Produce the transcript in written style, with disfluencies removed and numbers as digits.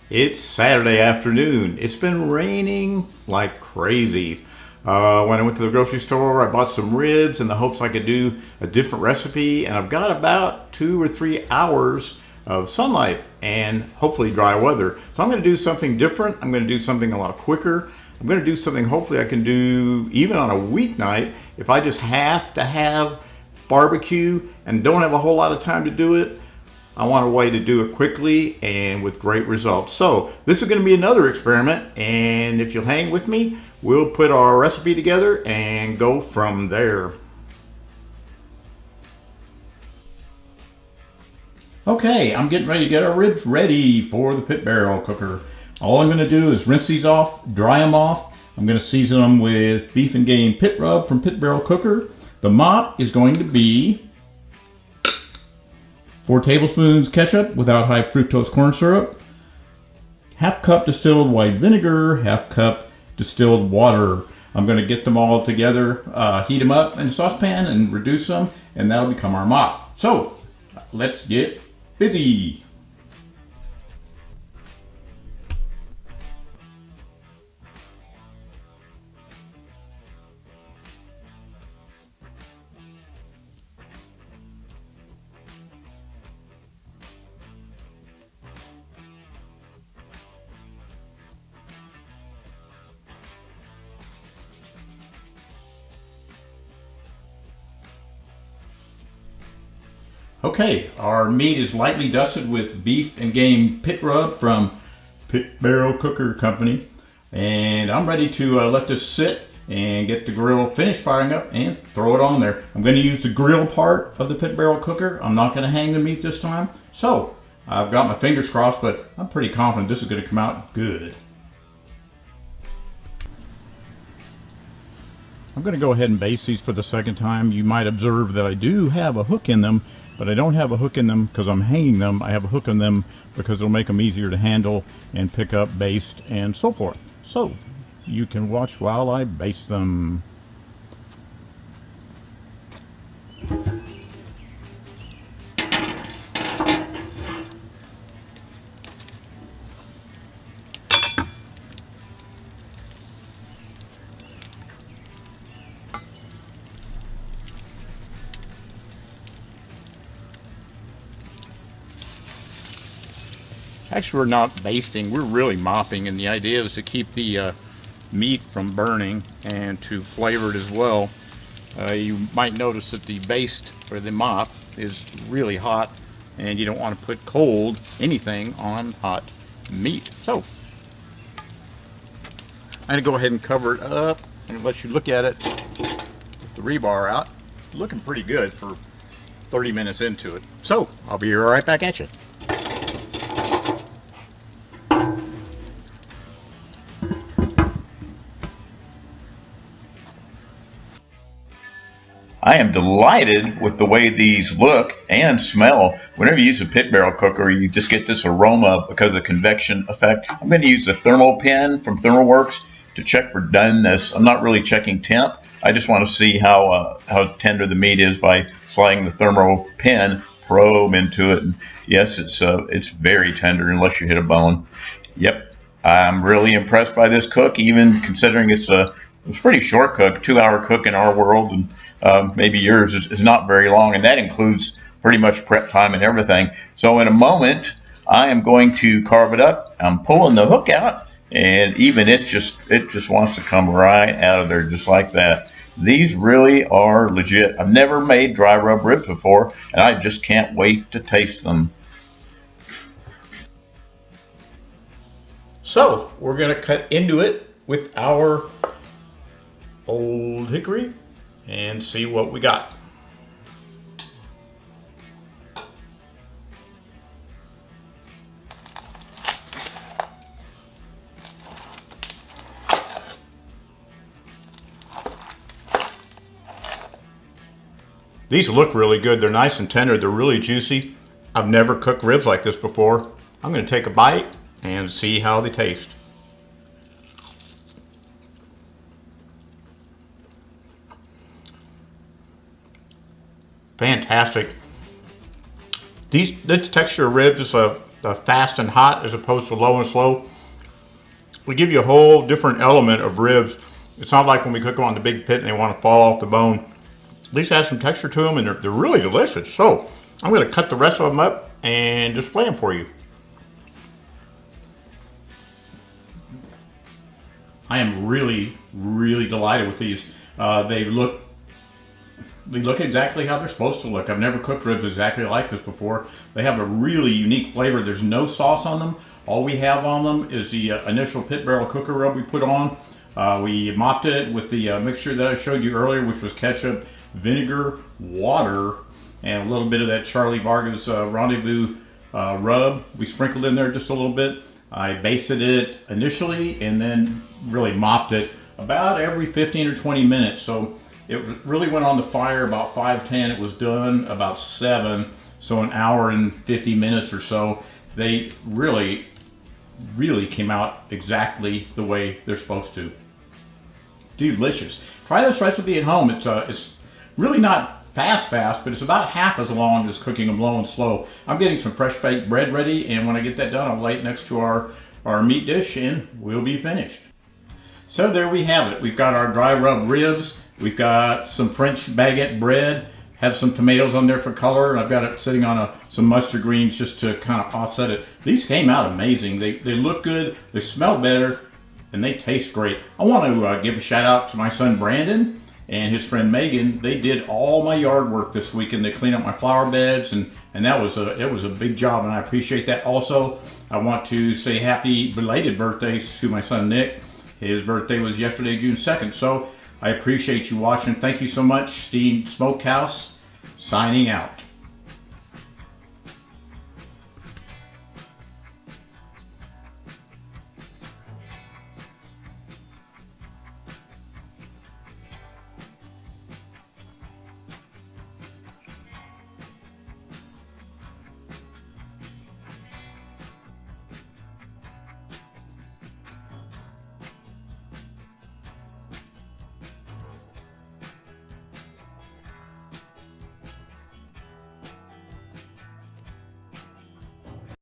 It's Saturday afternoon. It's been raining like crazy. When I went to the grocery store, I bought some ribs in the hopes I could do a different recipe, and I've got about 2 or 3 hours of sunlight and hopefully dry weather. So I'm going to do something different. I'm going to do something a lot quicker. I'm going to do something hopefully I can do even on a weeknight if I just have to have barbecue and don't have a whole lot of time to do it. I want a way to do it quickly and with great results. So this is going to be another experiment, and if you'll hang with me, we'll put our recipe together and go from there. Okay, I'm getting ready to get our ribs ready for the pit barrel cooker. All I'm going to do is rinse these off, dry them off. I'm going to season them with beef and game pit rub from Pit Barrel Cooker. The mop is going to be 4 tablespoons ketchup without high fructose corn syrup, half cup distilled white vinegar, half cup distilled water. I'm going to get them all together, heat them up in a saucepan and reduce them, and that'll become our mop. So let's get busy. Okay, our meat is lightly dusted with beef and game pit rub from Pit Barrel Cooker Company. And I'm ready to let this sit and get the grill finished firing up and throw it on there. I'm going to use the grill part of the Pit Barrel Cooker. I'm not going to hang the meat this time. So I've got my fingers crossed, but I'm pretty confident this is going to come out good. I'm going to go ahead and baste these for the second time. You might observe that I do have a hook in them, but I don't have a hook in them because I'm hanging them. I have a hook in them because it'll make them easier to handle and pick up, baste, and so forth. So you can watch while I baste them. Actually, we're not basting, we're really mopping, and the idea is to keep the meat from burning and to flavor it as well. You might notice that the baste or the mop is really hot, and you don't want to put cold anything on hot meat. So I'm going to go ahead and cover it up and let you look at it with the rebar out. It's looking pretty good for 30 minutes into it. So I'll be right back at you. I am delighted with the way these look and smell. Whenever you use a pit barrel cooker, you just get this aroma because of the convection effect. I'm going to use the Thermapen from ThermoWorks to check for doneness. I'm not really checking temp. I just want to see how tender the meat is by sliding the Thermapen probe into it. And yes, it's very tender unless you hit a bone. Yep, I'm really impressed by this cook, even considering it's a pretty short cook, 2-hour cook in our world, and maybe yours is not very long, and that includes pretty much prep time and everything. So in a moment, I am going to carve it up. I'm pulling the hook out, and even it just wants to come right out of there just like that. These really are legit. I've never made dry rub ribs before, and I just can't wait to taste them. So we're going to cut into it with our old hickory and see what we got. These look really good. They're nice and tender. They're really juicy. I've never cooked ribs like this before. I'm going to take a bite and see how they taste. Fantastic. This texture of ribs is the fast and hot as opposed to low and slow. We give you a whole different element of ribs. It's not like when we cook them on the big pit and they want to fall off the bone. At least has some texture to them, and they're really delicious. So I'm going to cut the rest of them up and display them for you. I am really, really delighted with these. They look exactly how they're supposed to look. I've never cooked ribs exactly like this before. They have a really unique flavor. There's no sauce on them. All we have on them is the initial pit barrel cooker rub we put on. We mopped it with the mixture that I showed you earlier, which was ketchup, vinegar, water, and a little bit of that Charlie Vergos Rendezvous rub. We sprinkled in there just a little bit. I basted it initially and then really mopped it about every 15 or 20 minutes. So it really went on the fire about 5:10. It was done about 7, so an hour and 50 minutes or so. They really, really came out exactly the way they're supposed to. Delicious. Try this recipe at home. It's really not fast, but it's about half as long as cooking them low and slow. I'm getting some fresh baked bread ready, and when I get that done, I'll lay it next to our meat dish, and we'll be finished. So there we have it. We've got our dry rub ribs. We've got some French baguette bread. Have some tomatoes on there for color, and I've got it sitting on some mustard greens just to kind of offset it. These came out amazing. They look good, they smell better, and they taste great. I want to give a shout out to my son Brandon and his friend Megan. They did all my yard work this weekend. They cleaned up my flower beds, and it was a big job, and I appreciate that. Also, I want to say happy belated birthday to my son Nick. His birthday was yesterday, June 2nd, so I appreciate you watching. Thank you so much. SteenSmokeHouse signing out.